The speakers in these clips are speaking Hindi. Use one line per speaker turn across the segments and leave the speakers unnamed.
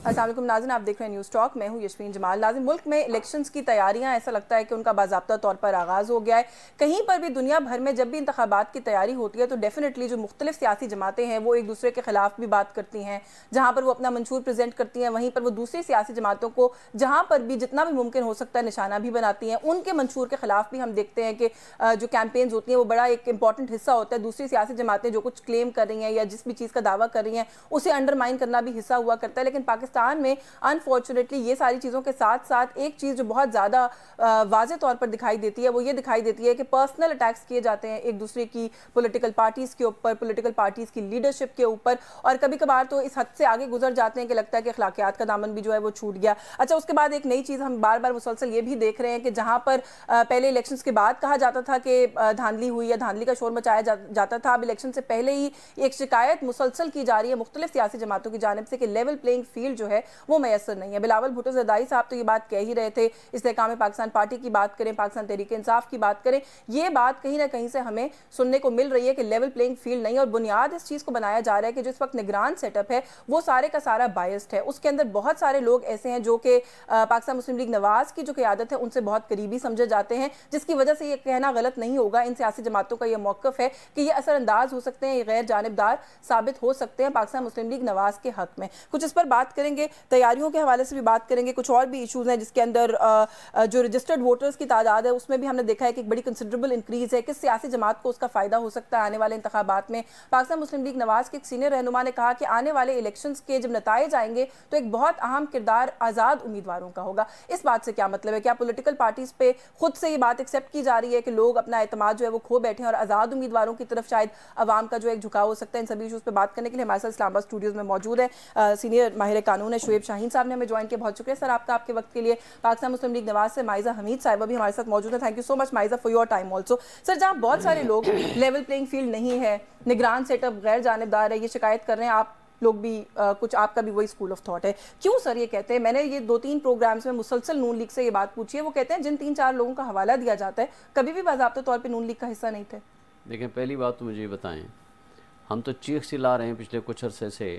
अस्सलाम वालेकुम नाज़रीन, आप देख रहे हैं न्यूज़ टॉक। मैं हूं यशवीन जमाल। नाज़रीन, मुल्क में इलेक्शंस की तैयारियां ऐसा लगता है कि उनका बाज़ाब्ता तौर पर आगाज़ हो गया है। कहीं पर भी दुनिया भर में जब भी इंतखाबात की तैयारी होती है तो डेफिनेटली जो मुख्तलिफ सियासी जमातें हैं वो एक दूसरे के खिलाफ भी बात करती हैं। जहाँ पर वो अपना मंशूर प्रेजेंट करती हैं वहीं पर वो दूसरी सियासी जमातों को जहाँ पर भी जितना भी मुमकिन हो सकता है निशाना भी बनाती हैं। उनके मंशूर के खिलाफ भी हम देखते हैं कि जो कैंपेन्स होती हैं वो बड़ा एक इंपॉर्टेंट हिस्सा होता है। दूसरी सियासी जमातें जो कुछ क्लेम कर रही हैं या जिस भी चीज़ का दावा कर रही हैं उसे अंडरमाइन करना भी हिस्सा हुआ करता है। लेकिन पाकिस्तान में अनफॉर्चुनेटली ये सारी चीज़ों के साथ साथ एक चीज़ जो बहुत ज़्यादा वाज़ेह तौर पर दिखाई देती है वो ये दिखाई देती है कि पर्सनल अटैक्स किए जाते हैं एक दूसरे की पॉलिटिकल पार्टीज़ के ऊपर, पॉलिटिकल पार्टीज़ की लीडरशिप के ऊपर, और कभी कभार तो इस हद से आगे गुजर जाते हैं कि लगता है कि अखलाकियात का दामन भी जो है वो छूट गया। अच्छा, उसके बाद एक नई चीज़ हम बार बार मुसलसल ये भी देख रहे हैं कि जहाँ पर पहले इलेक्शंस के बाद कहा जाता था कि धांधली हुई या धांधली का शोर मचाया जाता था, अब इलेक्शन से पहले ही एक शिकायत मुसलसल की जा रही है मुख्तलिफ सियासी जमातों की जानिब से कि लेवल प्लेइंग फील्ड जो है वो मैसर नहीं है। बिलावल भुट्टो ज़रदारी साहब तो ये बात कह ही रहे थे। इस्तेहकाम पाकिस्तान पार्टी की बात करें, पाकिस्तान तहरीक इंसाफ की बात करें, ये बात कहीं ना कहीं से हमें सुनने को मिल रही है कि लेवल प्लेइंग फील्ड नहीं। और बुनियाद इस चीज़ को बनाया जा रहा है कि जो इस वक्त निगरान सेटअप है वो सारे का सारा बायस्ड है। उसके अंदर बहुत सारे लोग ऐसे हैं जो कि पाकिस्तान मुस्लिम लीग नवाज की जो क़यादत है उनसे बहुत करीबी समझे जाते हैं, जिसकी वजह से ये कहना गलत नहीं होगा। इन सियासी जमातों का ये मौक़िफ़ है कि ये असरअंदाज हो सकते हैं, ये गैर जानिबदार साबित हो सकते हैं पाकिस्तान मुस्लिम लीग नवाज के हक में। कुछ इस पर बात करेंगे, तैयारियों के हवाले से भी बात करेंगे, कुछ और भी इशूज़ हैं जिसके अंदर जो रजिस्टर्ड वोटर्स की तादाद है उसमें भी हमने देखा है कि एक बड़ी कंसिडरेबल इंक्रीज़ है। किस सियासी जमात को उसका फ़ायदा हो सकता है आने वाले इंतखाबात में। पाकिस्तान मुस्लिम लीग नवाज के एक सीनियर रहनुमा ने कहा कि आने वाले इलेक्शंस के जब नताइज आएंगे तो एक बहुत अहम किरदार आज़ाद उम्मीदवारों का होगा। इस बात से क्या मतलब है? क्या पॉलिटिकल पार्टीज़ पे खुद से ये बात एक्सेप्ट की जा रही है कि लोग अपना एतमाद जो है वो खो बैठे हैं और आज़ाद उम्मीदवारों की तरफ शायद अवाम का जो एक झुकाव हो सकता है? इन सभी इशूज़ पर बात करने के लिए हमारे साथ इस्लामाबाद स्टूडियोज़ में मौजूद है सीनियर माहिर कानून है शुएब शाहीन साहब ने हमें ज्वाइन किया। बहुत शुक्रिया सर आपका, आपके वक्त के लिए। पाकिस्तान मुस्लिम लीग नवाज से माइज़ा हमीद साहिबा भी हमारे साथ मौजूद है। Thank you so much Maiza for your time also. Sir, जहाँ बहुत सारे लोग लेवल प्लेइंग फील्ड नहीं है, निगरान सेटअप गैर जानिबदार है, ये शिकायत कर रहे हैं, आप लोग भी कुछ आपका भी वही स्कूल ऑफ थॉट है, क्यों सर ये कहते हैं? मैंने ये 2-3 प्रोग्राम्स में मुसलसल नून लीग से ये बात पूछी है, वो कहते हैं जिन 3-4 लोगों का हवाला दिया जाता है कभी भी बाज़ाब्ते तौर पर नून लीग का हिस्सा नहीं थे।
देखें, पहली बात तो मुझे ये बताएं, हम तो चीख चिल्ला रहे हैं पिछले कुछ अरसे से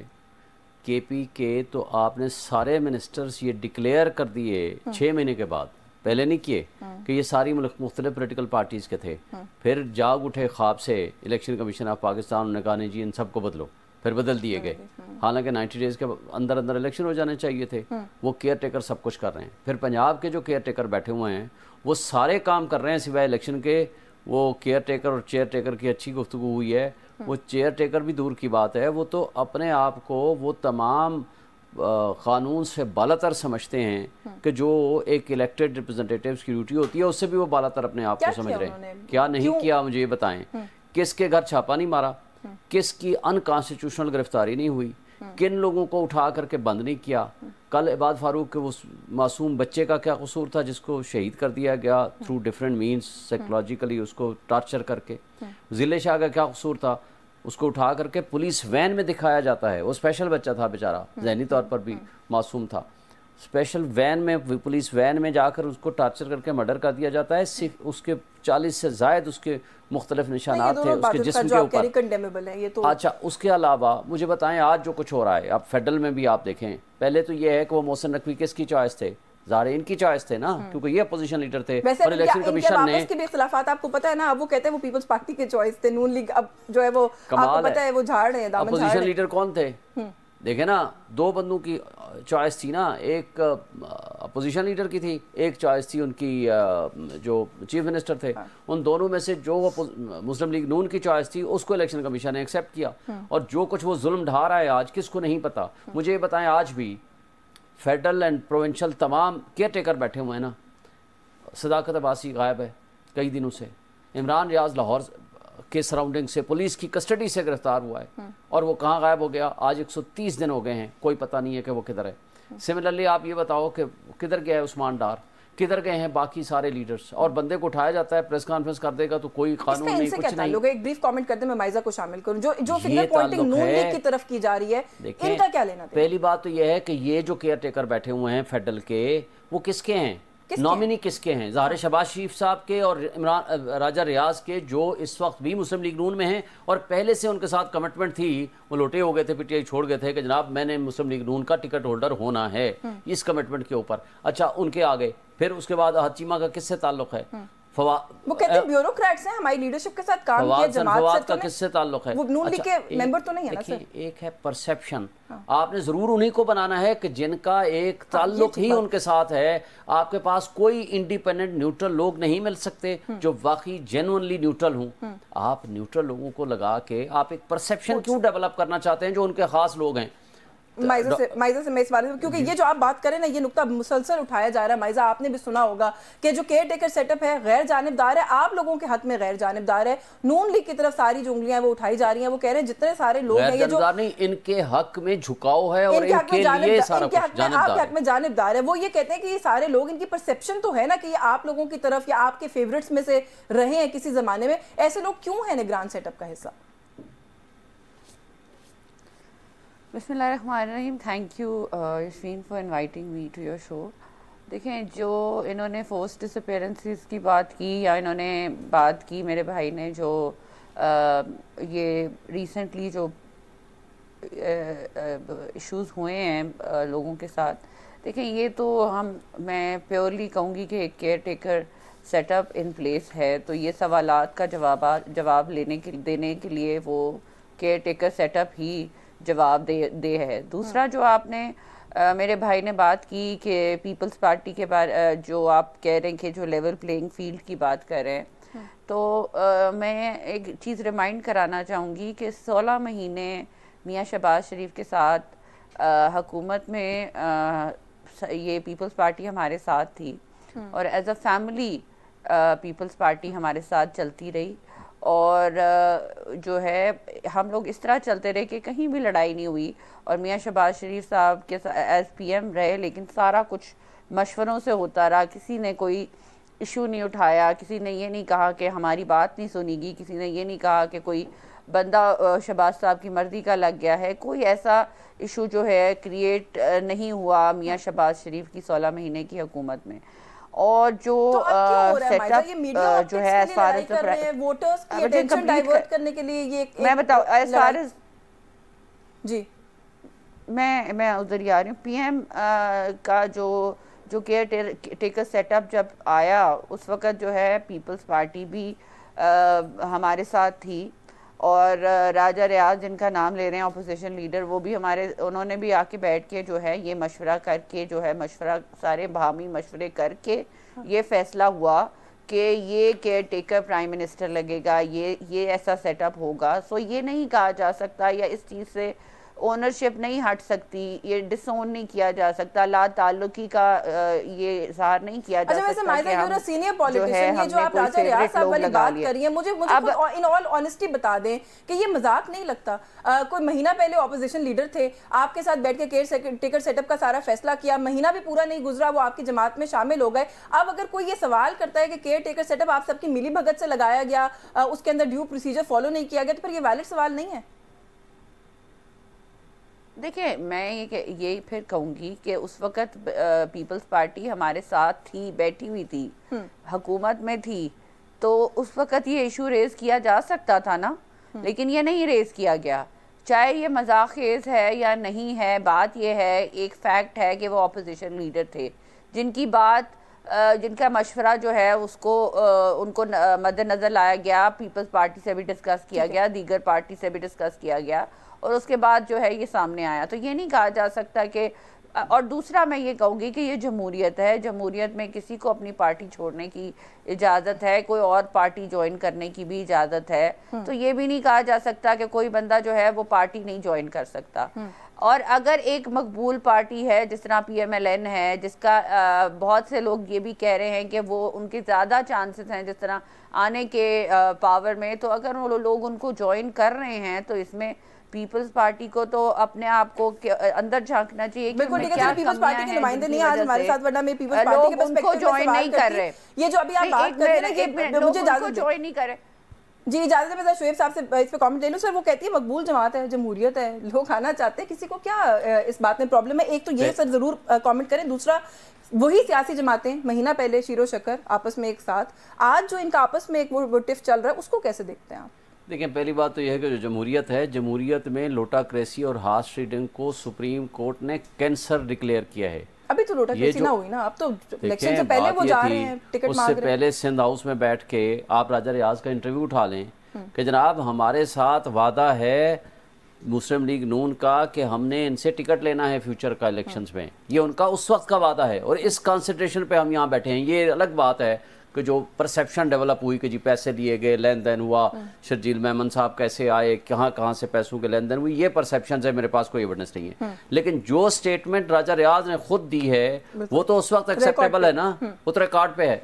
केपी के, तो आपने सारे मिनिस्टर्स ये डिक्लेयर कर दिए 6 महीने के बाद, पहले नहीं किए कि ये सारी मुख्तलिफ पोलिटिकल पार्टीज़ के थे। फिर जाग उठे ख्वाब से इलेक्शन कमीशन ऑफ पाकिस्तान, उन्होंने कहा नहीं जी इन सबको बदलो, फिर बदल दिए गए। हालांकि 90 डेज़ के अंदर अंदर इलेक्शन हो जाने चाहिए थे। वो केयर टेकर सब कुछ कर रहे हैं। फिर पंजाब के जो केयर टेकर बैठे हुए हैं वो सारे काम कर रहे हैं सिवाय इलेक्शन के। वो केयर टेकर और चेयर टेकर की अच्छी गुफ्तगू हुई है। वो चेयर टेकर भी दूर की बात है, वो तो अपने आप को वो तमाम क़ानून से बालातर समझते हैं कि जो एक इलेक्टेड रिप्रेजेंटेटिव्स की ड्यूटी होती है उससे भी वो बालातर अपने आप को समझ रहे हैं। क्या नहीं किया मुझे ये बताएं। किसके घर छापा नहीं मारा, किसकी अनकॉन्स्टिट्यूशनल गिरफ्तारी नहीं हुई, किन लोगों को उठा करके बंद नहीं किया। कल इबाद फारूक के वो मासूम बच्चे का क्या कसूर था जिसको शहीद कर दिया गया थ्रू डिफरेंट मीन्स, साइकोलॉजिकली उसको टॉर्चर करके। जिले शाह का क्या कसूर था, उसको उठा करके पुलिस वैन में दिखाया जाता है। वो स्पेशल बच्चा था बेचारा, जहनी तौर पर भी मासूम था। स्पेशल वैन में, पुलिस वैन में जाकर उसको टॉर्चर करके मर्डर कर दिया जाता है। उसके 40 से ज़ायद उसके मुख्तलिफ निशानात थे उसके जिस्म के ऊपर। अच्छा, उसके अलावा मुझे बताएं आज जो कुछ हो रहा है, अब फेडरल में भी आप देखें, पहले तो ये है कि वो मोहसिन नकवी किसकी चॉइस थे, ज़ाहिर इनकी चॉइस थे ना, क्योंकि ये अपोजिशन लीडर थे। और इलेक्शन कमीशन ने
के भी इख्तिलाफात आपको पता है ना, अब वो कहते हैं वो पीपल्स पार्टी के चॉइस थे, नून लीग अब जो है वो आपको पता है वो झाड़ रहे हैं, दामन झाड़ रहे हैं।
अपोजिशन लीडर कौन थे देखे ना, 2 बंदों की चॉइस थी ना, एक अपोजिशन लीडर की थी, एक चॉइस थी उनकी जो चीफ मिनिस्टर थे। उन दोनों में से जो मुस्लिम लीग नून की चॉइस थी उसको इलेक्शन कमीशन ने एक्सेप्ट किया। और जो कुछ वो जुल्म ढा रहा है आज, किसको नहीं पता। मुझे ये बताएं, आज भी फेडरल एंड प्रोविंशियल तमाम केयर टेकर बैठे हुए हैं ना। सदाकत अब्बासी गायब है कई दिनों से। इमरान रियाज लाहौर के सराउंडिंग से पुलिस की कस्टडी से गिरफ्तार हुआ है और वो कहाँ गायब हो गया। आज 130 दिन हो गए हैं, कोई पता नहीं है कि वो किधर है। सिमिलरली आप ये बताओ कि किधर गया है उस्मान डार, किधर गए हैं बाकी सारे लीडर्स। और बंदे को उठाया जाता है, प्रेस कॉन्फ्रेंस कर देगा तो कोई कानून नहीं, कुछ नहीं।
एक ब्रीफ कमेंट करते मैं माइज़ा को शामिल करूं, जो फिंगर पॉइंटिंग नून लीग की तरफ की जा रही है, इनका क्या लेना?
पहली बात तो ये है कि ये जो केयर टेकर बैठे हुए हैं फेडरल के, वो किसके हैं? नॉमिनी किसके हैं? ज़ाहिर शहबाज शरीफ साहब के और इमरान राजा रियाज के, जो इस वक्त भी मुस्लिम लीग नून में हैं और पहले से उनके साथ कमिटमेंट थी, वो लोटे हो गए थे, पीटीआई छोड़ गए थे कि जनाब मैंने मुस्लिम लीग नून का टिकट होल्डर होना है इस कमिटमेंट के ऊपर। अच्छा, उनके आगे फिर उसके बाद हचीमा का किससे ताल्लुक है?
वो कहते हैं ब्यूरोक्रेट्स हैं, हमारी लीडरशिप के साथ काम किया, जमात से
का किससे ताल्लुक है?
वो नून लीग के मेंबर तो नहीं है ना सर?
एक है परसेप्शन, आपने जरूर उन्हीं को बनाना है कि जिनका एक ताल्लुक ही उनके साथ है। आपके पास कोई इंडिपेंडेंट न्यूट्रल लोग नहीं मिल सकते जो वाकई जेन्युइनली न्यूट्रल हों। आप न्यूट्रल लोगों को लगा के आप एक परसेप्शन क्यों डेवलप करना चाहते हैं जो उनके खास लोग हैं?
माइजा से मैं इस बारे में, क्योंकि ये जो आप बात करें ना, ये नुक्ता मुसलसल उठाया जा रहा है। माइजा, आपने भी सुना होगा कि जो केयर टेकर सेटअप है गैर जानिबदार है, आप लोगों के हक में गैर जानिबदार है। नून लीग की तरफ सारी जो उंगलियां वो उठाई जा रही हैं, वो कह रहे हैं जितने सारे लोग हैं ये जो
नहीं, इनके हक में झुकाव है और इनके लिए सारा कुछ
आपके हक में जानिबदार है। वो ये कहते हैं कि ये सारे लोग, इनकी परसेप्शन तो है ना कि ये आप लोगों की तरफ या आपके फेवरेट्स में से रहे हैं किसी जमाने में। ऐसे लोग क्यों हैं निगरान सेटअप का हिस्सा?
बिस्मिल्लाहिर्रहमानिर्रहीम। Thank you Yashveen for inviting me to your show. देखें, जो इन्होंने फोर्स डिसअपीयरेंसेस की बात की या इन्होंने बात की मेरे भाई ने जो ये रिसेंटली जो इश्यूज़ हुए हैं लोगों के साथ, देखें ये तो मैं प्योरली कहूँगी कि एक care taker setup in place है, तो ये सवालात का जवाब देने के लिए वो केयर टेकर सेटअप ही जवाब दे है। दूसरा जो आपने मेरे भाई ने बात की कि पीपल्स पार्टी के बारे, जो आप कह रहे हैं कि जो लेवल प्लेइंग फील्ड की बात कर रहे हैं, तो मैं एक चीज़ रिमाइंड कराना चाहूँगी कि 16 महीने मियाँ शहबाज शरीफ के साथ हुकूमत में ये पीपल्स पार्टी हमारे साथ थी और as a family peoples party हमारे साथ चलती रही। और जो है हम लोग इस तरह चलते रहे कि कहीं भी लड़ाई नहीं हुई और मियाँ शहबाज शरीफ साहब के एज पीएम रहे, लेकिन सारा कुछ मशवरों से होता रहा। किसी ने कोई इशू नहीं उठाया, किसी ने ये नहीं कहा कि हमारी बात नहीं सुनीगी, किसी ने ये नहीं कहा कि कोई बंदा शहबाज साहब की मर्जी का लग गया है। कोई ऐसा इशू जो है क्रिएट नहीं हुआ मियाँ शहबाज शरीफ की 16 महीने की हुकूमत में। और जो सेटअप जो है एज फार एज
वोटर्स की अटेंशन डाइवर्ट करने के लिए ये
मैं बताऊं एज फार एज
जी
मैं उधर ही आ रही हूँ। पीएम का जो केयर टेकर सेटअप जब आया उस वक़्त जो है पीपल्स पार्टी भी हमारे साथ थी और राजा रियाज जिनका नाम ले रहे हैं अपोजिशन लीडर, वो भी उन्होंने भी आके बैठ के जो है ये मशवरा करके जो है सारे बाहमी मशवरे करके ये फैसला हुआ कि ये केयर टेकर प्राइम मिनिस्टर लगेगा, ये ऐसा सेटअप होगा। सो ये नहीं कहा जा सकता या इस चीज़ से ओनरशिप नहीं हट सकती, ये डिसोन नहीं किया जा सकता, ला ताल्लुकी का ये इजहार नहीं किया जा सकता कि हम
सीनियर पॉलिटिशियन, ये जो आप राजा रियाज साहब वाली बात कर रही हैं, मुझे इन ऑल ऑनेस्टी बता दें कि ये मजाक नहीं लगता। कोई महीना पहले ऑपोजिशन लीडर थे, आपके साथ बैठ के केयर टेकर सेटअप का सारा फैसला किया, महीना भी पूरा नहीं गुजरा वो आपकी जमात में शामिल हो गए। अब अगर कोई ये सवाल करता है कि केयर टेकर सेटअप आप सबकी मिली भगत से लगाया गया, उसके अंदर ड्यू प्रोसीजर फॉलो नहीं किया गया, तो फिर ये वैलिड सवाल नहीं है?
देखिए, मैं ये फिर कहूँगी कि उस वक़्त पीपल्स पार्टी हमारे साथ थी, बैठी हुई थी, हुकूमत में थी, तो उस वक़्त ये इशू रेज़ किया जा सकता था ना, लेकिन ये नहीं रेज़ किया गया। चाहे ये मजाक़ेज़ है या नहीं है, बात ये है, एक फैक्ट है कि वो अपोजिशन लीडर थे जिनका मशवरा जो है उसको उनको मद्देनज़र लाया गया, पीपल्स पार्टी से भी डिस्कस किया गया, दीगर पार्टी से भी डिस्कस किया गया और उसके बाद जो है ये सामने आया। तो ये नहीं कहा जा सकता कि, और दूसरा मैं ये कहूँगी कि ये जमहूरियत है, जमहूरियत में किसी को अपनी पार्टी छोड़ने की इजाज़त है, कोई और पार्टी ज्वाइन करने की भी इजाज़त है। तो ये भी नहीं कहा जा सकता कि कोई बंदा जो है वो पार्टी नहीं ज्वाइन कर सकता। और अगर एक मकबूल पार्टी है जिस तरह PMLN है, जिसका बहुत से लोग ये भी कह रहे हैं कि वो उनके ज़्यादा चांसेस हैं जिस तरह आने के पावर में, तो अगर वो लोग उनको ज्वाइन कर रहे हैं तो इसमें पीपल्स पार्टी को तो अपने आप को अंदर झांकना चाहिए कि
बिल्कुल, क्या पीपल्स पार्टी के नुमाइंदे नहीं आज हमारे साथ, वरना मैं पीपल्स पार्टी के पर्सपेक्टिव में
ज्वाइन नहीं कर रहे।
ये जो अभी आप बात कर रहे हैं ये मुझे इजाजत
ज्वाइन नहीं करे
जी, इजाजत है। मैं शोएब साहब से इस पे कमेंट ले लूं। सर, वो कहती है मकबूल जमात है, जमहूरियत है, लोग आना चाहते हैं, किसी को क्या इस बात में प्रॉब्लम है? एक तो ये सर जरूर कमेंट करें। दूसरा, वही सियासी जमातें महीना पहले शीरो शक्कर आपस में एक साथ, आज जो इनका आपस में एक वो टिफ चल रहा है, उसको कैसे देखते हैं आप?
देखिए, पहली बात तो यह है कि जो जमहूरियत है, जमहूरियत में लोटाक्रेसी और हार्स ट्रेडिंग को सुप्रीम कोर्ट ने कैंसर डिक्लेयर किया है।
अभी तो लोटाक्रेसी ना हुई ना, अब तो इलेक्शन से पहले वो जा रहे हैं, टिकट मांग रहे हैं।
उससे पहले सिंध हाउस में बैठ के आप राजा रियाज का इंटरव्यू उठा लें कि जनाब हमारे साथ वादा है मुस्लिम लीग नून का कि हमने इनसे टिकट लेना है फ्यूचर का इलेक्शंस में, ये उनका उस वक्त का वादा है और इस कॉन्सेंट्रेशन पे हम यहाँ बैठे हैं। ये अलग बात है कि जो परसेप्शन डेवलप हुई कि जी पैसे लिए गए, लेन देन हुआ, शर्जील मेमन साहब कैसे आए, कहाँ से पैसों के लेन देन हुई, ये परसेप्शन है, मेरे पास कोई एविडेंस नहीं है। लेकिन जो स्टेटमेंट राजा रियाज ने खुद दी है वो तो उस वक्त एक्सेप्टेबल है ना, वो तो रिकॉर्ड पे है।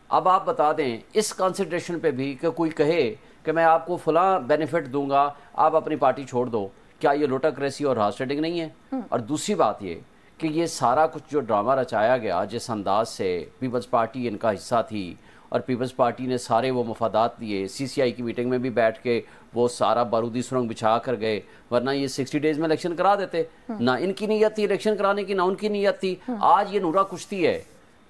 अब आप बता दें इस कॉन्सिडरेशन पे भी कि कोई कहे कि मैं आपको फला बेनिफिट दूंगा, आप अपनी पार्टी छोड़ दो, क्या ये लोटाक्रेसी और हार्स ट्रेडिंग नहीं है? और दूसरी बात ये कि ये सारा कुछ जो ड्रामा रचाया गया जिस अंदाज से, पीपल्स पार्टी इनका हिस्सा थी और पीपल्स पार्टी ने सारे वो मफादात दिए, सीसीआई की मीटिंग में भी बैठ के वो सारा बारूदी सुरंग बिछा कर गए, वरना ये 60 डेज में इलेक्शन करा देते। ना इनकी नीयत थी इलेक्शन कराने की, ना उनकी नीयत थी। आज ये नूरा कुश्ती है।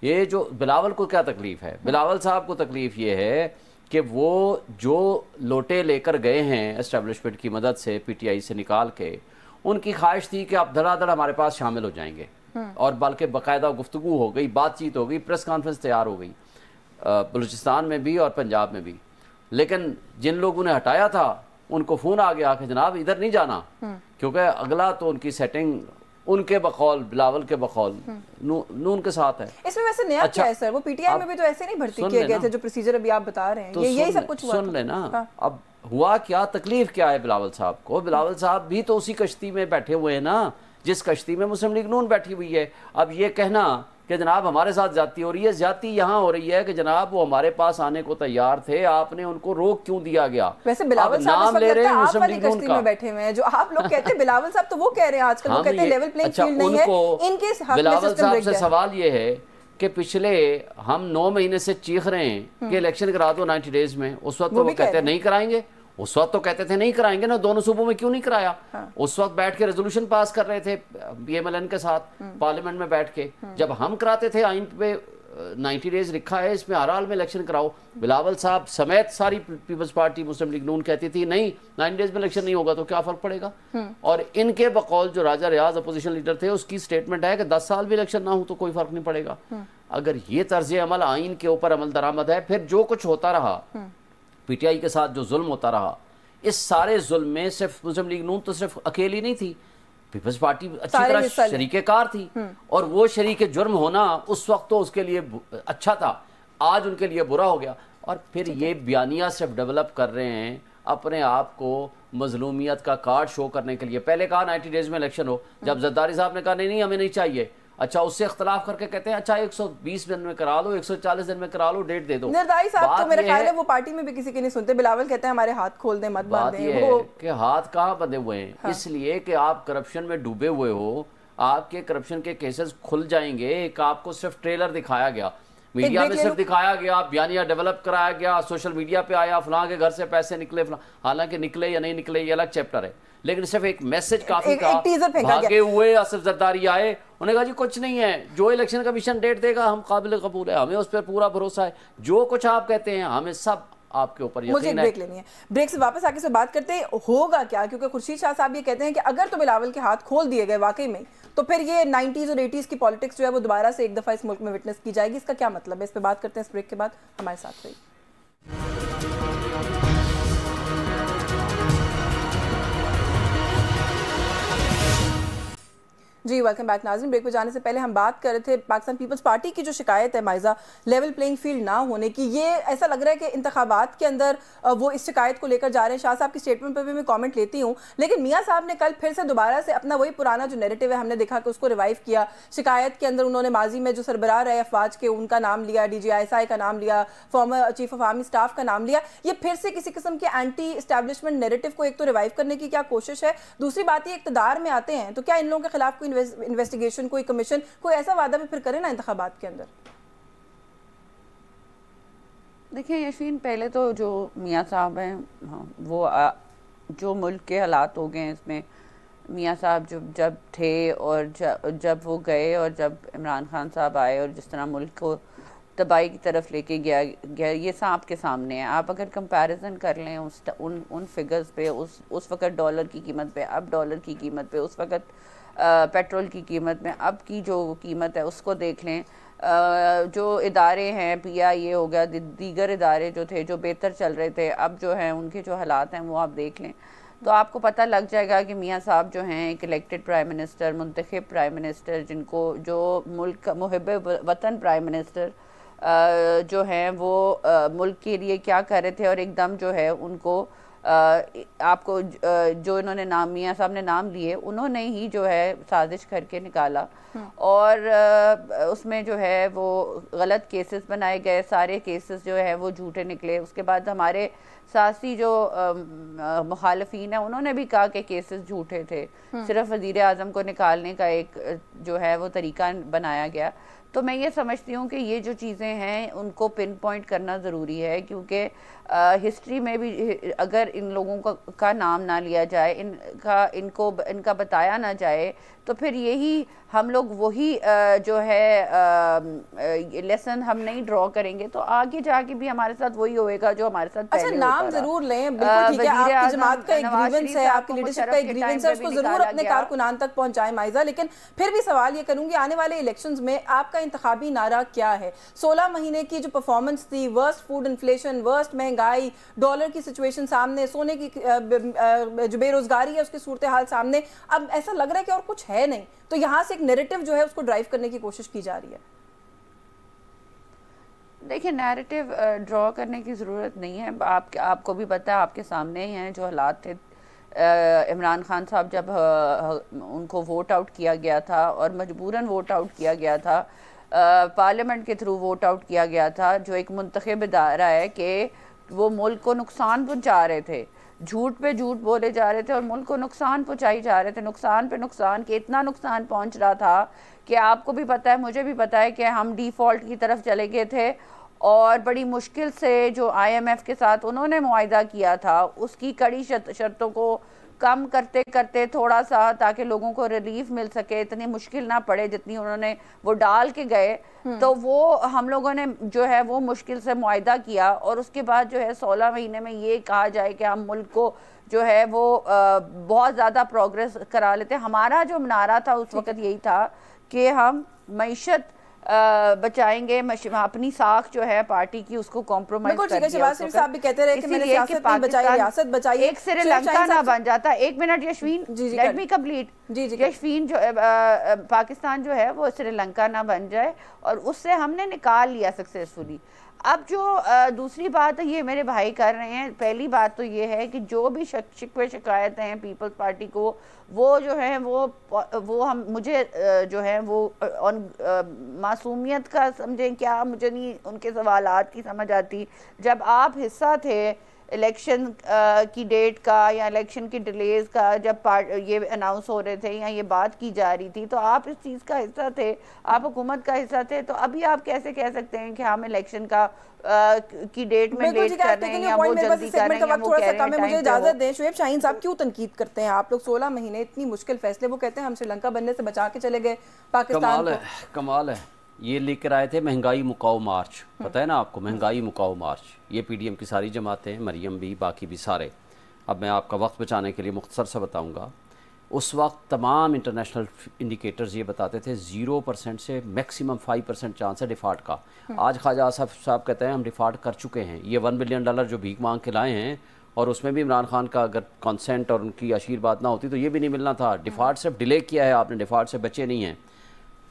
ये जो बिलावल को क्या तकलीफ है, बिलावल साहब को तकलीफ ये है कि वो जो लोटे लेकर गए हैं एस्टेब्लिशमेंट की मदद से, पीटीआई से निकाल के, उनकी ख्वाहिश थी कि आप धड़ाधड़ हमारे पास शामिल हो जाएंगे और बल्कि बाकायदा गुफ्तगू हो गई, बातचीत हो गई, प्रेस कॉन्फ्रेंस तैयार हो गई बलूचिस्तान में भी और पंजाब में भी। लेकिन जिन लोगों ने हटाया था उनको फ़ोन आ गया कि जनाब इधर नहीं जाना, क्योंकि अगला तो उनकी सेटिंग उनके बकौल, बिलावल के बकौल नून के साथ है।
इसमें वैसे नया क्या है सर? वो पीटीआई में भी तो ऐसे नहीं भर्ती किए गए थे जो प्रोसीजर अभी आप बता रहे हैं, तो यही सब कुछ हुआ।
सुन लेना, अब हुआ क्या, तकलीफ क्या है बिलावल साहब को? बिलावल साहब भी तो उसी कश्ती में बैठे हुए हैं ना जिस कश्ती में मुस्लिम लीग नून बैठी हुई है। अब ये कहना कि जनाब हमारे साथ ज्यादती हो रही है, ज्यादती यहाँ हो रही है कि जनाब वो हमारे पास आने को तैयार थे, आपने उनको रोक क्यों दिया गया?
वैसे बिलावल साहब नाम ले रहे हैं मुस्लिम लीग नून का, बैठे हुए हैं जो आप लोग कहते हैं बिलावल साहब, तो वो कह रहे हैं आजकल वो कहते हैं लेवल प्लेइंग फील्ड नहीं है इनके हक में।
बिलावल साहब से सवाल ये है कि पिछले हम 9 महीने से चीख रहे हैं कि इलेक्शन करा दो 90 डेज में, उस वक्त तो वो कहते हैं नहीं कराएंगे, उस वक्त तो कहते थे नहीं कराएंगे ना, दोनों सूबों में क्यों नहीं कराया? उस वक्त बैठ के रेजोल्यूशन पास कर रहे थे PMLN के साथ पार्लियामेंट में बैठ के। जब हम कराते थे आइन पे 90 डेज लिखा है, इसमें हर हाल में इलेक्शन कराओ। बिलावल साहब समेत सारी पीपल्स पार्टी मुस्लिम लीग नून कहती थी नहीं 90 डेज में इलेक्शन नहीं होगा तो क्या फर्क पड़ेगा। और इनके बकौल जो राजा रियाज अपोजिशन लीडर थे उसकी स्टेटमेंट है कि 10 साल भी इलेक्शन ना हो तो कोई फर्क नहीं पड़ेगा। अगर ये तर्ज अमल आइन के ऊपर अमल दरामद है, फिर जो कुछ होता रहा पीटीआई के साथ, जो जुल्म होता रहा, इस सारे जुल्म में सिर्फ मुस्लिम लीग नून तो सिर्फ अकेली नहीं थी, पीपल्स पार्टी अच्छी तरह शरीके कार थी। और वो शरीके जुर्म होना उस वक्त तो उसके लिए अच्छा था, आज उनके लिए बुरा हो गया। और फिर ये बयानिया सिर्फ डेवलप कर रहे हैं अपने आप को मजलूमियत का कार्ड शो करने के लिए। पहले कहा 90 डेज में इलेक्शन हो, जब जरदारी साहब ने कहा नहीं हमें नहीं चाहिए, अच्छा उससे इख्तलाफ करके कहते हैं अच्छा 120 दिन में करा लो, 140 दिन में करा लो, डेट दे दो।
जरदारी साहब तो मेरे ख्याल है वो पार्टी में भी किसी की नहीं सुनते, बिलावल कहते हैं हमारे हाथ खोल दें, मत बांध दें।
वो कि हाथ कहाँ बंधे हुए हैं? हाँ। इसलिए कि आप करप्शन में डूबे हुए हो, आपके करप्शन के केसेस खुल जाएंगे। एक आपको सिर्फ ट्रेलर दिखाया गया, मीडिया में सिर्फ दिखाया गया, बयानिया डेवलप कराया गया, सोशल मीडिया पे आया फलां के घर से पैसे निकले, हालांकि निकले या नहीं निकले ये अलग चैप्टर है, लेकिन सिर्फ एक मैसेज काफी था। भागे हुए आसिफ जरदारी आए, उन्होंने कहा जी कुछ नहीं है, जो इलेक्शन कमीशन डेट देगा हम काबिल कबूल है, हमें उस पर पूरा भरोसा है, जो कुछ आप कहते हैं हमें सब आपके ऊपर यकीन है।
मुझे ब्रेक लेनी है, ब्रेक से वापस आके से बात करते हैं होगा क्या, क्योंकि खुर्शीद शाह साहब ये कहते हैं कि अगर तो बिलावल के हाथ खोल दिए गए वाकई में, तो फिर ये 90s और 80s की पॉलिटिक्स जो है वो दोबारा से एक दफा इस मुल्क में विटनेस की जाएगी। इसका क्या मतलब है, इस पर बात करते हैं इस ब्रेक के बाद। हमारे साथ रहिए। जी वेलकम बैक नाज़रीन। ब्रेक पे जाने से पहले हम बात कर रहे थे पाकिस्तान पीपल्स पार्टी की जो शिकायत है माइजा लेवल प्लेइंग फील्ड ना होने की। ये ऐसा लग रहा है कि इंतखाबात के अंदर वो इस शिकायत को लेकर जा रहे हैं। शाह साहब की स्टेटमेंट पर भी मैं कमेंट लेती हूँ, लेकिन मियाँ साहब ने कल फिर से दोबारा से अपना वही पुराना जो नैरेटिव है हमने देखा कि उसको रिवाइव किया। शिकायत के अंदर उन्होंने माजी में जो सरबराह रहे अफवाज के उनका नाम लिया, DGISI का नाम लिया, former chief of army staff का नाम लिया। ये फिर से किसी किस्म के एंटी एस्टैब्लिशमेंट नैरेटिव को एक तो रिवाइव करने की क्या कोशिश है, दूसरी बात ये इक़्तिदार में आते हैं तो क्या इन लोगों के खिलाफ कोई इन्वेस्टिगेशन, कोई कमीशन, कोई ऐसा वादा भी फिर करें ना इंतखाबात के अंदर।
देखिए यशीन, पहले तो जो मियाँ साहब हैं, हाँ, वो जो मुल्क के हालात हो गए हैं इसमें मियाँ साहब जब थे और जब वो गए और जब इमरान खान साहब आए और जिस तरह मुल्क को तबाही की तरफ लेके गया ये सांप के सामने है। आप अगर कंपैरिजन कर लें उन फिगर्स पे, उस वक़्त डॉलर की कीमत पे, अब डॉलर की कीमत पे, उस वक़्त पेट्रोल की कीमत में, अब की जो कीमत है उसको देख लें। जो इदारे हैं, PIA हो गया, दीगर इदारे जो थे जो बेहतर चल रहे थे, अब जो हैं उनके जो हालात हैं वो आप देख लें तो आपको पता लग जाएगा कि मियाँ साहब जो हैं एक इलेक्टेड प्राइम मिनिस्टर, मुंतखब प्राइम मिनिस्टर, जिनको जो मुल्क का मुहिब वतन प्राइम मिनिस्टर जो हैं वो मुल्क के लिए क्या कर रहे थे और एकदम जो है उनको आपको जो इन्होंने नाम, मियाँ साहब ने नाम लिए, उन्होंने ही जो है साजिश करके निकाला और उसमें जो है वो गलत केसेस बनाए गए, सारे केसेस जो है वो झूठे निकले। उसके बाद हमारे सियासी जो मुखालफीन है उन्होंने भी कहा कि केसेस झूठे थे, सिर्फ वज़ीर आज़म को निकालने का एक जो है वो तरीका बनाया गया। तो मैं ये समझती हूँ कि ये जो चीज़ें हैं उनको पिन पॉइंट करना ज़रूरी है, क्योंकि हिस्ट्री में भी अगर इन लोगों का नाम ना लिया जाए, इनका बताया ना जाए, तो फिर यही हम लोग वही जो है लेसन हम नहीं ड्रॉ करेंगे तो आगे जाके भी हमारे साथ वही होएगा जो हमारे साथ पहले
अच्छा, नाम जरूर लें, बिल्कुल ठीक है, आपकी जमात का एक ग्रीवेंस है, आपकी लीडरशिप का एक ग्रीवेंस है, उसको जरूर अपने कारकुनान तक पहुंचाएं माइजा। लेकिन फिर भी सवाल ये करूंगी, आने वाले इलेक्शंस में आपका इंतखाबी नारा क्या है? 16 महीने की जो परफॉर्मेंस थी, वर्स्ट फूड इन्फ्लेशन, वर्स्ट महंगाई, डॉलर की सिचुएशन सामने, सोने की जो बेरोजगारी है उसकी सूरत हाल सामने, अब ऐसा लग रहा है कि और कुछ है नहीं, तो यहाँ से एक नैरेटिव जो है उसको ड्राइव करने की कोशिश की जा रही है।
देखिए, नैरेटिव ड्रॉ करने की ज़रूरत नहीं है। आपको भी पता है, आपके सामने ही हैं जो हालात थे। इमरान खान साहब जब उनको वोट आउट किया गया था और मजबूरन वोट आउट किया गया था, पार्लियामेंट के थ्रू वोट आउट किया गया था, जो एक मुंतखब इदारा है कि वो मुल्क को नुकसान पहुँचा रहे थे, झूठ पे झूठ बोले जा रहे थे और मुल्क को नुकसान पहुँचाई जा रहे थे, नुकसान पे नुकसान, कि इतना नुकसान पहुँच रहा था कि आपको भी पता है, मुझे भी पता है कि हम डिफ़ॉल्ट की तरफ चले गए थे और बड़ी मुश्किल से जो IMF के साथ उन्होंने मुआहिदा किया था उसकी कड़ी शर्तों को कम करते करते थोड़ा सा, ताकि लोगों को रिलीफ मिल सके, इतनी मुश्किल ना पड़े जितनी उन्होंने वो डाल के गए, तो वो हम लोगों ने जो है वो मुश्किल से मुआहिदा किया और उसके बाद जो है 16 महीने में ये कहा जाए कि हम मुल्क को जो है वो बहुत ज़्यादा प्रोग्रेस करा लेते। हमारा जो नारा था उस वक्त यही था कि हम मईशत बचाएंगे, अपनी साख जो है पार्टी की उसको कॉम्प्रोमाइज कर दिया।
शहबाज शरीफ साहब भी कहते रहे कि मैंने सियासत नहीं बचाई, रियासत बचाई,
एक श्रीलंका ना बन जाता। एक मिनट यशवीन, लेट मी कंप्लीट। यशवीन, जो पाकिस्तान जो है वो श्रीलंका ना बन जाए और उससे हमने निकाल लिया सक्सेसफुली। अब जो दूसरी बात है, ये मेरे भाई कर रहे हैं, पहली बात तो ये है कि जो भी शिकवे शिकायतें हैं पीपल्स पार्टी को, वो जो है वो हम मुझे जो है वो मासूमियत का समझें क्या, मुझे नहीं उनके सवालात की समझ आती। जब आप हिस्सा थे इलेक्शन की डेट का या इलेक्शन की डिलेज का, जब ये अनाउंस हो रहे थे या ये बात की जा रही थी, तो आप इस चीज़ का हिस्सा थे, आप हुकूमत का हिस्सा थे, तो अभी आप कैसे कह सकते हैं कि हम इलेक्शन का की डेट में लेट कर रहे हैं या वो जल्दी कर रहे हैं या वो कह रहे हैं?
मुझे इजाजत दें, शुएब शाहीन साहब क्यों तनकीद करते हैं आप लोग? 16 महीने इतनी मुश्किल फैसले, वो कहते हैं हम श्रीलंका बनने से बचा के चले गए पाकिस्तान को।
कमाल है। ये लेकर आए थे महंगाई मुकाओ मार्च, पता है ना आपको, महंगाई मुकाओ मार्च। ये PDM की सारी जमातें, मरियम भी, बाकी भी सारे। अब मैं आपका वक्त बचाने के लिए मुख्तसर से बताऊंगा। उस वक्त तमाम इंटरनेशनल इंडिकेटर्स ये बताते थे 0% से मैक्सिमम 5% चांस है डिफ़ॉल्ट का। आज ख्वाजा आसिफ साहब कहते हैं हम डिफ़ॉल्ट कर चुके हैं। ये $1 बिलियन जो भीख मांग के लाए हैं, और उसमें भी इमरान खान का अगर कंसेंट और उनकी आशीर्वाद ना होती तो ये भी नहीं मिलना था। डिफ़ॉल्ट सिर्फ डिले किया है आपने, डिफ़ॉल्ट से बचे नहीं हैं।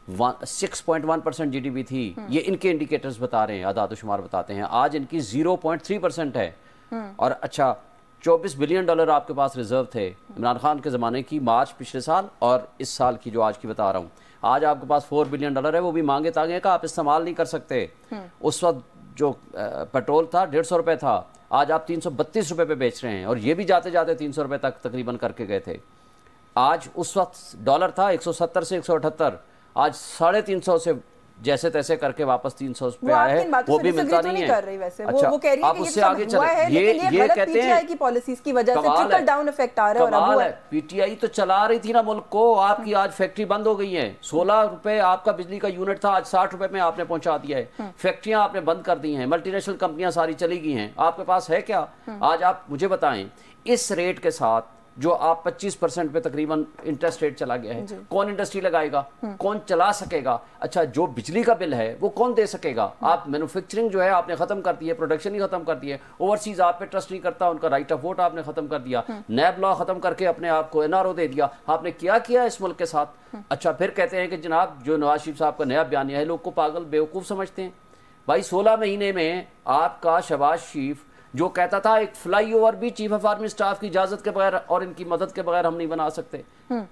6.1% GDP थी, ये इनके इंडिकेटर्स बता रहे हैं, आदाद शुमार बताते हैं। आज इनकी 0.3% है। और अच्छा, $24 बिलियन आपके पास रिजर्व थे इमरान खान के ज़माने की, मार्च पिछले साल और इस साल की जो आज की बता रहा हूँ। आज आपके पास $4 बिलियन है, वो भी मांगे तांगे का आप इस्तेमाल नहीं कर सकते। उस वक्त जो पेट्रोल था 150 रुपये था, आज आप 332 रुपये पे बेच रहे हैं, और ये भी जाते जाते 300 रुपये तक तकरीबन करके गए थे। आज उस वक्त डॉलर था 170 से 178, आज 350 से जैसे तैसे करके वापस 300 पे आया है, वो भी मिलता नहीं है।
कर रही वैसे
अच्छा,
वो कह रही है कि
उससे
ये
आगे चले,
ये कहते हैं की पॉलिसीज की वजह से ट्रिकल डाउन इफेक्ट आ रहा है। और अब वो
पीटीआई तो चला रही थी ना मुल्क को, आपकी आज फैक्ट्री बंद हो गई है। 16 रुपए आपका बिजली का यूनिट था, आज 60 रुपए में आपने पहुंचा दिया है। फैक्ट्रियां आपने बंद कर दी हैं, मल्टीनेशनल कंपनियां सारी चली गई हैं, आपके पास है क्या? आज आप मुझे बताएं, इस रेट के साथ जो आप 25% पे तकरीबन इंटरेस्ट रेट चला गया है, कौन इंडस्ट्री लगाएगा, कौन चला सकेगा? अच्छा, जो बिजली का बिल है वो कौन दे सकेगा? आप मैन्युफैक्चरिंग जो है आपने खत्म कर दी है, प्रोडक्शन ही खत्म कर दी है, ओवरसीज आप पे ट्रस्ट नहीं करता, उनका राइट ऑफ वोट आपने खत्म कर दिया, नैब लॉ खत्म करके अपने आप को एनआरओ दे दिया। आपने क्या किया इस मुल्क के साथ? अच्छा, फिर कहते हैं कि जनाब जो नवाज शरीफ साहब का नया बयानिया है, लोग को पागल बेवकूफ़ समझते हैं। भाई 16 महीने में आपका शहबाज शरीफ जो कहता था एक फ्लाईओवर भी चीफ ऑफ आर्मी स्टाफ की इजाजत के बगैर और इनकी मदद के बगैर हम नहीं बना सकते,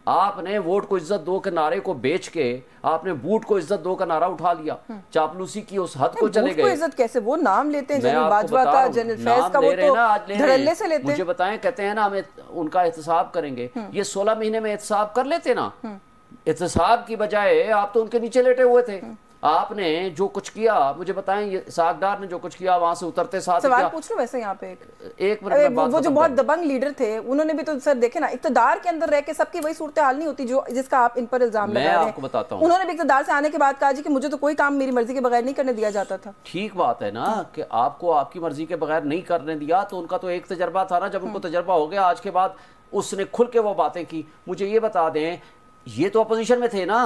आपने वोट को इज्जत दो के नारे को बेच के आपने बूट को इज्जत दो का नारा उठा लिया, चापलूसी की उस हद को चले गए।
इज्जत कैसे? वो नाम लेते हैं जनरल बाजवा का, जनरल फैज का, वो तो धड़ल्ले से लेते हैं।
मुझे बताएं, कहते हैं ना हम उनका एहतसाब करेंगे, ये 16 महीने में एहतसाब कर लेते ना। एहतसाब की बजाय आप तो उनके नीचे लेटे हुए थे। आपने जो कुछ किया, मुझे बताएं, ये सागदार ने जो कुछ किया वहां से उतरते साथ
सवाल पूछ लो वैसे यहाँ पे एक मिनट में बात। वो जो बहुत दबंग लीडर थे उन्होंने भी तो सर देखे ना, इक़्तिदार के अंदर रह के सबकी वही सूरत हाल नहीं होती जो जिसका आप इन पर इल्जाम लगा रहे हैं।
मैं आपको बताता हूँ,
उन्होंने भी इक़्तिदार से आने के बाद कहा जी कि मुझे तो कोई काम मेरी मर्जी के बगैर नहीं करने दिया जाता था।
ठीक बात है ना कि आपको आपकी मर्जी के बगैर नहीं करने दिया, तो उनका तो एक तजर्बा था ना, जब उनको तजर्बा हो गया आज के बाद उसने खुल के वो बातें की। मुझे ये बता दें, ये तो अपोजिशन में थे ना,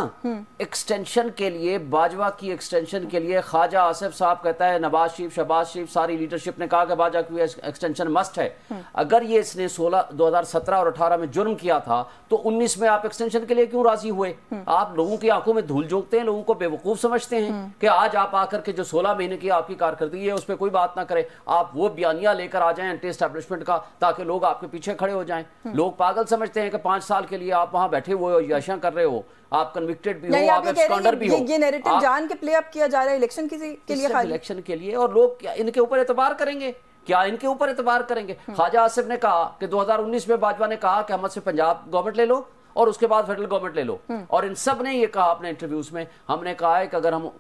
एक्सटेंशन के लिए, बाजवा की एक्सटेंशन के लिए ख्वाजा आसिफ साहब कहता है, नवाज शरीफ, शहबाज शरीफ, सारी लीडरशिप ने कहा कि बाजवा की एक्सटेंशन मस्ट है। अगर ये इसने 2017 और 18 में जुर्म किया था तो 19 में आप एक्सटेंशन के लिए क्यों राजी हुए? आप लोगों की आंखों में धूल झोंकते हैं, लोगों को बेवकूफ समझते हैं कि आज आप आकर के जो 16 महीने की आपकी कारकर्दगी है उस पर कोई बात ना करे, आप वो बयानिया लेकर आ जाएं एंटी एस्टैब्लिशमेंट का, ताकि लोग आपके पीछे खड़े हो जाएं। लोग पागल समझते हैं कि 5 साल के लिए आप वहां बैठे हुए हो, कर रहे हो, आप कन्विक्टेड भी हो, आप एब्सकॉन्डर भी हो।
ये नैरेटिव जान के प्ले अप किया जा रहा है इलेक्शन के लिए, खाली
इलेक्शन के लिए। और लोग क्या इनके ऊपर एतबार करेंगे? क्या इनके ऊपर एतबार करेंगे? ख्वाजा आसिफ ने कहा कि 2019 में बाजवा ने कहा कि हम से पंजाब गवर्नमेंट ले लो और उसके बाद फेडरल गवर्नमेंट ले लो, और इन सब ने ये कहा अपने इंटरव्यूज में, हमने कहा है कि अगर हम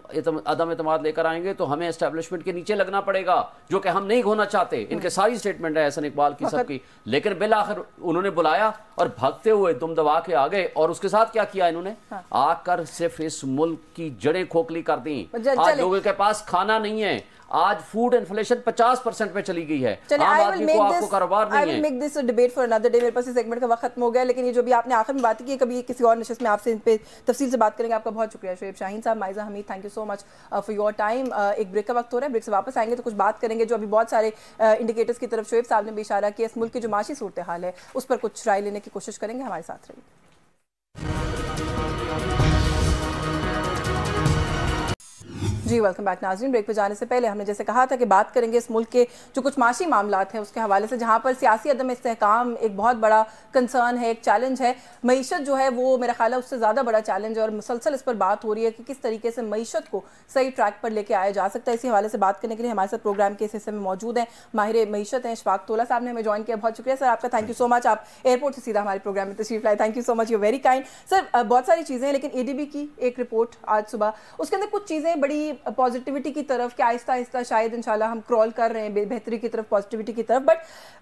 अदम एतमाद लेकर आएंगे तो हमें एस्टैब्लिशमेंट के नीचे लगना पड़ेगा, जो कि हम नहीं होना चाहते। इनके सारी स्टेटमेंट है एहसन इकबाल की, सबकी। लेकिन बिल आखिर उन्होंने बुलाया और भागते हुए दुम दबा के आ गए, और उसके साथ क्या किया इन्होंने? आकर सिर्फ इस मुल्क की जड़ें खोखली कर दी। आज लोगों के पास खाना नहीं है, आज फूड इन्फ्लेशन 50% पे चली गई है, आम आदमी को आपको कारोबार नहीं है। I will make this a debate for another day।
मेरे पास इस सेगमेंट का वक्त खत्म हो गया, लेकिन ये जो भी आपने आखिर में बात की, कभी किसी और नशिस्त में आपसे इन पे तफसील से बात करेंगे। आपका बहुत शुक्रिया शोएब शाहीन साहब, Maiza Hamid, thank you so much for your time. एक ब्रेक का वक्त हो रहा है, ब्रेक से वापस आएंगे तो कुछ बात करेंगे जो अभी बहुत सारे इंडिकेटर्स की तरफ शोएब साहब ने भी इशारा किया, इस मुल्क की जो माशी सूरत हाल है उस पर कुछ राय लेने की कोशिश करेंगे। हमारे साथ रहिए। जी वेलकम बैक नाज़रीन। ब्रेक पे जाने से पहले हमने जैसे कहा था कि बात करेंगे इस मुल्क के जो कुछ माशी मामलात हैं उसके हवाले से, जहाँ पर सियासी अदम इस्तेहकाम एक बहुत बड़ा कंसर्न है, एक चैलेंज है। मईशत जो है वो मेरा ख्याल है उससे ज़्यादा बड़ा चैलेंज है, और मुसलसल इस पर बात हो रही है कि किस तरीके से मईशत को सही ट्रैक पर लेके आया जा सकता है। इसी हवाले से बात करने के लिए हमारे साथ प्रोग्राम के इस हिस्से में मौजूद हैं माहिर मईशत हैं इशफाक तोला साहब ने हमें ज्वाइन किया। बहुत शुक्रिया सर आपका, थैंक यू सो मच। आप एयरपोर्ट से सीधा हमारे प्रोग्राम में तशरीफ लाए, thank you so much, you very kind sir. बहुत सारी चीज़ें हैं, लेकिन ADB की एक रिपोर्ट आज सुबह, उसके अंदर कुछ चीज़ें बड़ी पॉजिटिविटी की तरफ कि आहिस्ता आहिस्ता शायद इंशाल्लाह हम क्रॉल कर रहे हैं बेहतरी की तरफ, पॉजिटिविटी की तरफ। बट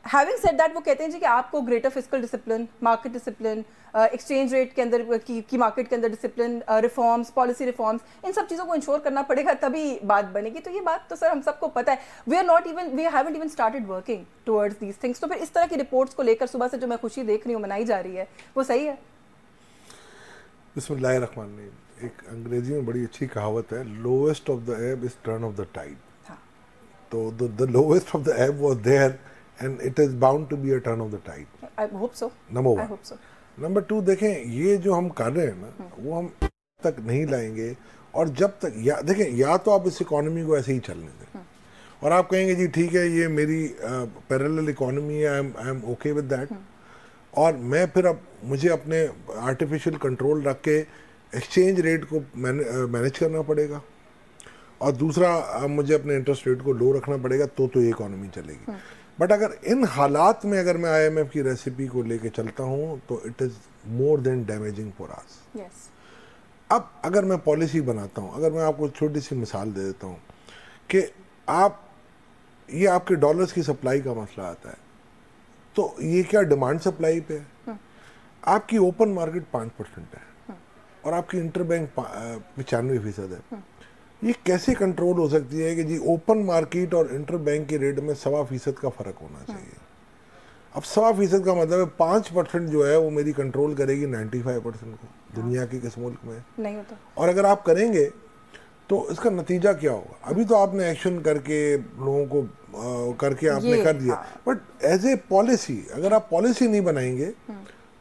हैविंग सेड दैट, वो कहते हैं जी कि आपको greater fiscal discipline, market discipline, exchange rate के अंदर की मार्केट के अंदर डिसिप्लिन, रिफॉर्म्स, पॉलिसी रिफॉर्म्स, इन सब चीज़ों को इंश्योर करना पड़ेगा, तभी बात बनेगी। तो ये बात तो सर हम सबको पता है, we haven't even started working towards these things. तो फिर इस तरह की रिपोर्ट्स को लेकर सुबह से जो मैं खुशी देख रही हूँ मनाई जा रही है, वो सही है?
बिस्मिल्लाहिर्रहमानिर्रहीम। एक अंग्रेजी में बड़ी अच्छी कहावत है, lowest of the ebb is turn of the tide. तो the lowest of the ebb was there and it is bound to be a turn of the tide.
I hope so.
Number 1। Number 2, देखें ये जो हम कर रहे हैं ना, वो हम तक नहीं लाएंगे, और जब तक देखें, या तो आप इस इकोनॉमी को ऐसे ही चलने दें और आप कहेंगे जी ठीक है ये मेरी पैरेलल इकोनॉमी है, I am okay with that, और मैं फिर अब मुझे अपने आर्टिफिशियल कंट्रोल रख के एक्सचेंज रेट को मैनेज करना पड़ेगा, और दूसरा मुझे अपने इंटरेस्ट रेट को लो रखना पड़ेगा, तो ये इकोनॉमी चलेगी। बट अगर इन हालात में अगर मैं IMF की रेसिपी को लेके चलता हूँ तो it is more than damaging for us. अब अगर मैं पॉलिसी बनाता हूँ, अगर मैं आपको छोटी सी मिसाल दे देता हूँ कि ये आपके डॉलर्स की सप्लाई का मसला आता है, तो ये क्या डिमांड सप्लाई पे है? आपकी ओपन मार्केट 5% है और आपकी इंटरबैंक 95% है। ये कैसे कंट्रोल हो सकती है कि जी ओपन मार्केट और इंटरबैंक के रेट में 1.25% का फर्क होना चाहिए? अब 1.25% का मतलब है 5% जो है वो मेरी कंट्रोल करेगी 95% को। दुनिया के किस मुल्क में
नहीं होता।
और अगर आप करेंगे तो इसका नतीजा क्या होगा? अभी तो आपने एक्शन करके लोगों को करके आपने कर दिया, बट एज ए पॉलिसी अगर आप पॉलिसी नहीं बनाएंगे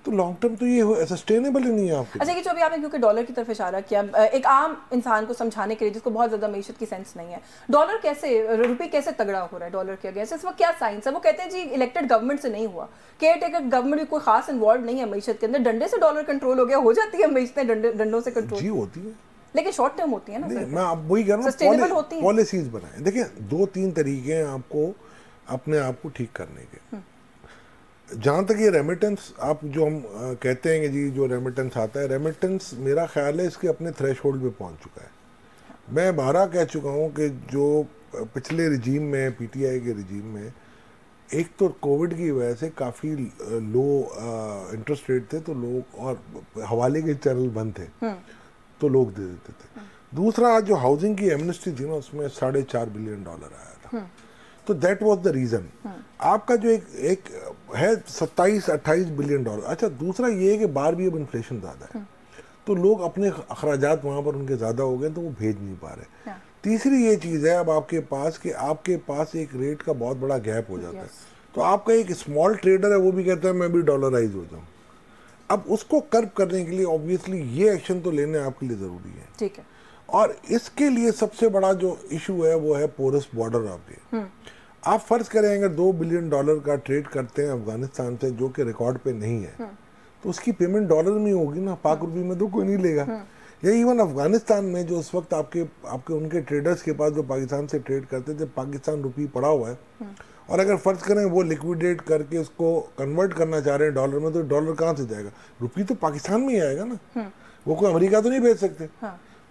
तो लॉन्ग टर्म तो ये सस्टेनेबल ही नहीं है आपके।
अच्छा, कि जो अभी आपने क्योंकि डॉलर की तरफ इशारा किया, एक आम इंसान को समझाने के लिए जिसको बहुत ज़्यादा मईशत की सेंस नहीं है, डॉलर कैसे, रुपये कैसे तगड़ा हो रहा है डॉलर के अगेंस्ट, इस वक्त क्या साइंस है? वो कहते हैं जी इलेक्टेड गवर्नमेंट से नहीं हुआ, केयर टेकर गवर्नमेंट भी कोई खास इन्वॉल्व नहीं है मईशत के अंदर, डंडे से डॉलर कंट्रोल हो गया, हो जाती है मईशतें डंडों से कंट्रोल?
जी होती है,
लेकिन शॉर्ट टर्म होती है ना सर।
मैं अब वही कह रहा हूँ, पॉलिसीज बनाएं। देखिए 2-3 तरीके हैं आपको अपने आप को ठीक करने के। जहाँ तक ये रेमिटेंस, आप जो हम कहते हैं कि जी जो रेमिटेंस आता है, रेमिटेंस मेरा ख्याल है इसके अपने थ्रेशोल्ड पे पहुँच चुका है। मैं 12 कह चुका हूँ कि जो पिछले रिजीम में, पीटीआई के रिजीम में, एक तो कोविड की वजह से काफ़ी लो इंटरेस्ट रेट थे, तो लोग, और हवाले के चैनल बंद थे तो लोग दे देते थे। दूसरा जो हाउसिंग की एमनेस्टी थी ना, उसमें $4.5 बिलियन आया था, तो दैट वाज द रीज़न। आपका जो एक है 27-28 बिलियन डॉलर। अच्छा, दूसरा ये है कि बाहर भी अब इन्फ्लेशन ज़्यादा है, तो लोग अपने अखराजात वहाँ पर उनके ज़्यादा हो गए तो वो भेज नहीं पा रहे। तीसरी ये चीज़ है अब आपके पास कि आपके पास एक रेट का बहुत बड़ा गैप हो जाता है, तो आपका एक स्मॉल ट्रेडर है वो भी कहता है मैं भी डॉलराइज हो जाऊँ। अब उसको कर्व करने के लिए ऑब्वियसली ये एक्शन तो लेने आपके लिए ज़रूरी है, ठीक है। और इसके लिए सबसे बड़ा जो इशू है वो है पोरस बॉर्डर आपके। आप फर्ज करें अगर $2 बिलियन का ट्रेड करते हैं अफगानिस्तान से, जो कि रिकॉर्ड पे नहीं है, तो उसकी पेमेंट डॉलर में होगी ना, पाक रुपये में तो कोई नहीं लेगा। या इवन अफगानिस्तान में जो उस वक्त आपके उनके ट्रेडर्स के पास जो पाकिस्तान से ट्रेड करते थे, पाकिस्तान रुपये पड़ा हुआ है, और अगर फर्ज करें वो लिक्विडेट करके उसको कन्वर्ट करना चाह रहे हैं डॉलर में, तो डॉलर कहाँ से जाएगा? रुपये तो पाकिस्तान में ही आएगा ना, वो कोई अमेरिका तो नहीं भेज सकते।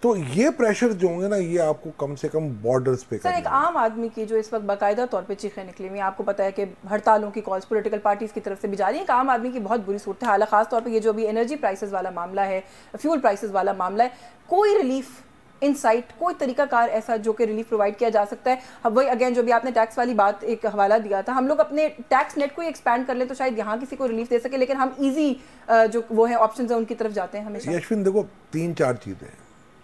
तो ये प्रेशर जो होंगे ना, ये आपको कम से कम बॉर्डर्स पे
सर, एक आम आदमी की जो इस वक्त बाकायदा तौर पे चीखें निकली हुई, आपको पता है कि हड़तालों की कॉल्स पॉलिटिकल पार्टीज की तरफ से भी जा रही है, एक आम आदमी की बहुत बुरी सूरत हाल है, खास तौर पे ये जो अभी एनर्जी प्राइसेस वाला मामला है, फ्यूल प्राइसेस वाला मामला है, कोई रिलीफ इनसाइट, कोई तरीकाकार ऐसा जो कि रिलीफ प्रोवाइड किया जा सकता है? अब वही अगेन जो भी आपने टैक्स वाली बात एक हवाला दिया था, हम लोग अपने टैक्स नेट को ही एक्सपैंड कर ले तो शायद यहाँ किसी को रिलीफ दे सके, लेकिन हम ईजी जो वो है ऑप्शन है उनकी तरफ जाते हैं हमेशा।
यशविन देखो 3-4 चीज़ें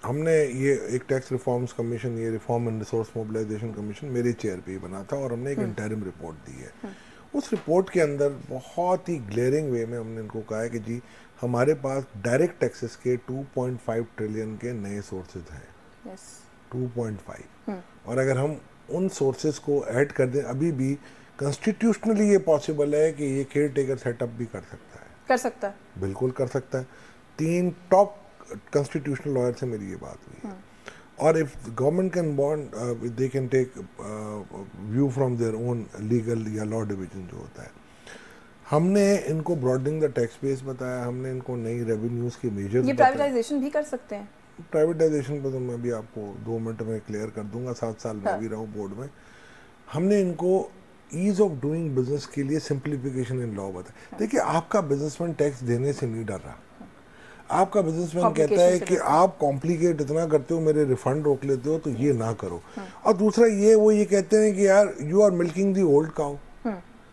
हमने, ये एक टैक्स रिफॉर्म्स कमीशन, ये reform and resource mobilization commission मेरे चेयर पे ही बना था, और हमने एक इंटरिम रिपोर्ट दी है। उस रिपोर्ट के अंदर बहुत ही ग्लेयरिंग वे में हमने इनको कहा है कि जी हमारे पास डायरेक्ट टैक्सेस के 2.5 ट्रिलियन के नए सोर्सेज हैं, 2.5, और अगर हम उन सोर्सेज को ऐड कर दें, अभी भी कॉन्स्टिट्यूशनली ये पॉसिबल है कि ये केयर टेकर सेटअप भी कर सकता है, बिल्कुल कर सकता है। 3 टॉप कॉन्स्टिट्यूशनल लॉयर से मेरी ये बात हुई है, और if government can bond they can take view from their own legal या लॉ डिवीजन जो होता है। हमने इनको ब्रॉडनिंग द टैक्स बेस बताया, हमने इनको नई रेवेन्यूज की मेजर्स,
ये प्राइवेटाइजेशन भी कर सकते हैं।
प्राइवेटाइजेशन पर तो मैं भी आपको 2 मिनट में क्लियर कर दूंगा, 7 साल में भी रहूँ बोर्ड में। हमने इनको ईज ऑफ डूइंग बिजनेस के लिए सिंप्लीफिकेशन इन लॉ बताया। देखिए आपका बिजनेसमैन टैक्स देने से नहीं डर रहा, आपका बिजनेसमैन कहता है कि आप कॉम्प्लिकेट इतना करते हो, मेरे रिफंड रोक लेते हो, तो ये ना करो। और दूसरा ये कहते हैं कि यार you are milking the old cow,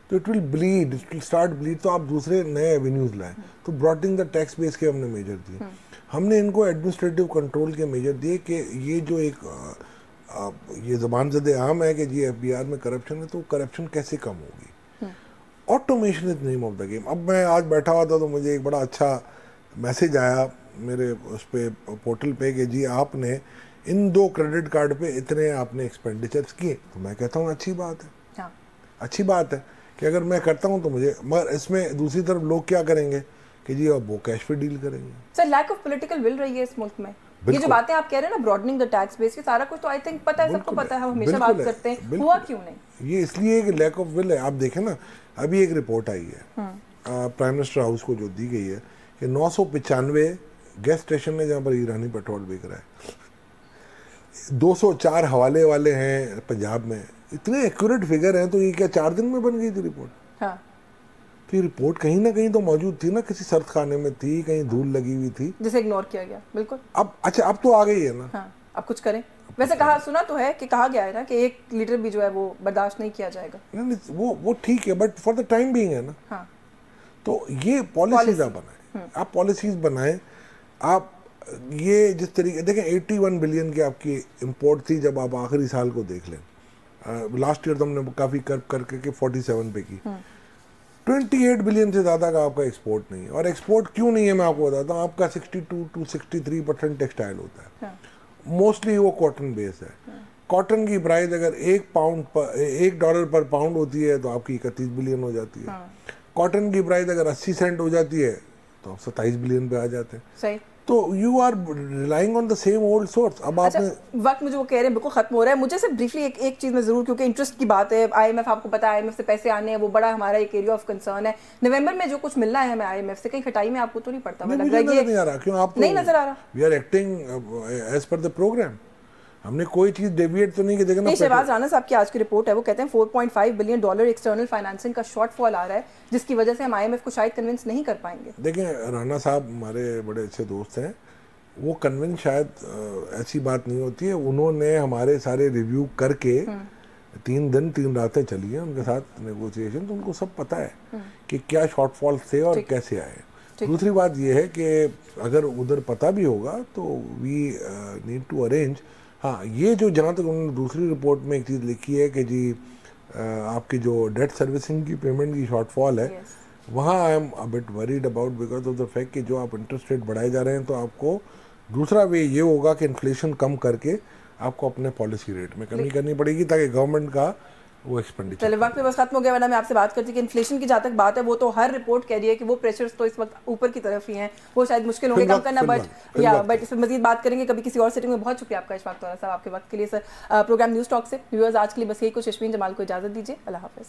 तो it will bleed, it will start bleed, तो आप दूसरे नए एवेन्यूज लाएं। तो ब्रॉडनिंग द टैक्स बेस के हमने मेजर दिए। हमने इनको एडमिनिस्ट्रेटिव कंट्रोल के मेजर दिए कि ये जो एक ये ज़बान ज़दे आम है कि जी FBR में करप्शन है, तो करप्शन कैसे कम होगी। Automation is name of the game. अब मैं आज बैठा हुआ था तो मुझे एक बड़ा अच्छा मैसेज आया मेरे उस पे पोर्टल पे कि जी आपने इन 2 क्रेडिट कार्ड पे इतने आपने एक्सपेंडिचर्स किए, तो मैं कहता हूँ अच्छी बात है, अच्छी बात है कि अगर मैं करता हूँ तो मुझे, मगर इसमें दूसरी तरफ लोग क्या करेंगे कि जी अब वो कैश पे डील करेंगे।
Sir lack of political will रही है इस मुल्क में, ये जो बातें आप कह रहे हैं ना ब्रॉडनिंग द टैक्स बेस, ये सारा कुछ तो आई थिंक पता है, सबको पता है, हम हमेशा बात करते हैं, हुआ क्यों नहीं?
ये इसलिए कि लैक ऑफ विल है। आप देखें ना, अभी एक रिपोर्ट आई है प्राइम मिनिस्टर हाउस को जो दी गई है कि 995 गैस स्टेशन है जहाँ पर ईरानी पेट्रोल बिक रहा है। 204 हवाले वाले हैं पंजाब में, इतने एक्यूरेट फिगर हैं। तो ये क्या 4 दिन में बन गई थी रिपोर्ट?
हाँ।
तो ये रिपोर्ट कहीं ना कहीं तो मौजूद थी ना, किसी सर्द खाने में थी, कहीं धूल लगी हुई थी, जिसे
इग्नोर किया गया। बिल्कुल।
अब अच्छा, अब तो आ गई है ना।
हाँ, अब कुछ करें। वैसे कहा सुना तो है कि कहा गया है ना कि 1 लीटर भी जो है वो बर्दाश्त नहीं किया जाएगा।
नहीं, वो ठीक है, but for the time being है ना।
हाँ।
तो ये पॉलिसीज आप बनाएं, आप पॉलिसीज बनाएं। आप ये जिस तरीके देखें 81 बिलियन की आपकी इंपोर्ट थी जब आप आखिरी साल को देख लें। लास्ट ईयर तो हमने काफ़ी कर्व करके 47 पे की। 28 बिलियन से ज़्यादा का आपका एक्सपोर्ट नहीं है। और एक्सपोर्ट क्यों नहीं है मैं आपको बताता हूँ। आपका 62 to 63% टेक्सटाइल होता है। हाँ। मोस्टली वो कॉटन बेस है। कॉटन की प्राइस अगर $1 पर पाउंड होती है तो आपकी 31 बिलियन हो जाती है। कॉटन की प्राइस अगर 80 सेंट हो जाती है तो आप 27 बिलियन पे आ जाते हैं।
सही।
तो you are relying on the same old source. अब आपने
वक्त मुझे वो कह रहे हैं बिल्कुल खत्म हो रहा है। मुझे सिर्फ ब्रीफली एक चीज़ में ज़रूर, क्योंकि इंटरेस्ट की बात है, IMF आपको पता है IMF से पैसे आने हैं, वो बड़ा हमारा एक एरिया ऑफ कंसर्न है। नवंबर में जो कुछ मिलना है हमें IMF से, कहीं खटाई में आपको तो नहीं पड़ता?
नहीं, मुझे नजर नहीं आ रहा। क्यों आप
नहीं नजर आ रहा?
We are acting as per the program. हमने कोई चीज डेविएट तो नहीं की। देखना
शहबाज राना साहब की आज की रिपोर्ट है, वो कहते हैं $4.5 बिलियन एक्सटर्नल फाइनेंसिंग का शॉर्टफॉल आ रहा है, जिसकी वजह से हम IMF को शायद कन्विंस नहीं कर पाएंगे।
देखें, राना साहब हमारे बड़े अच्छे दोस्त हैं, वो कन्विंस शायद ऐसी बात नहीं होती है। उन्होंने हमारे सारे रिव्यू करके 3 दिन 3 रातें चली हैं उनके साथ नेगोशिएशन, तो उनको सब पता है कि क्या शॉर्टफॉल थे और कैसे आए। दूसरी बात यह है कि अगर उधर पता भी होगा तो वी नीड टू अरेंज। हाँ, ये जो जहाँ तक उन्होंने दूसरी रिपोर्ट में एक चीज़ लिखी है कि जी आपकी जो डेट सर्विसिंग की पेमेंट की शॉर्टफॉल है, वहाँ I am a bit worried about because of the fact कि जो आप इंटरेस्ट रेट बढ़ाए जा रहे हैं तो आपको दूसरा वे ये होगा कि इन्फ्लेशन कम करके आपको अपने पॉलिसी रेट में कमी करनी पड़ेगी ताकि गवर्नमेंट का वो एक्सपेंडिचर।
चलिए, वक्त पे बस खत्म हो गया, वरना मैं आपसे बात करती कि इन्फ्लेशन की जहाँ तक बात है वो तो हर रिपोर्ट कह रही है कि वो प्रेशर्स तो इस वक्त ऊपर की तरफ ही हैं, वो शायद मुश्किल होंगे कम करना, बट इस पर मजीद बात करेंगे कभी किसी और सेटिंग में। बहुत शुक्रिया आपका इशफाक तौरा साहब आपके वक्त के लिए। सर, प्रोग्राम न्यूज़ टॉक से व्यूअर्स आज के लिए बस यही कुछ। यशवीन जमाल को इजाज़त दीजिए। अल्लाह हाफ़िज़।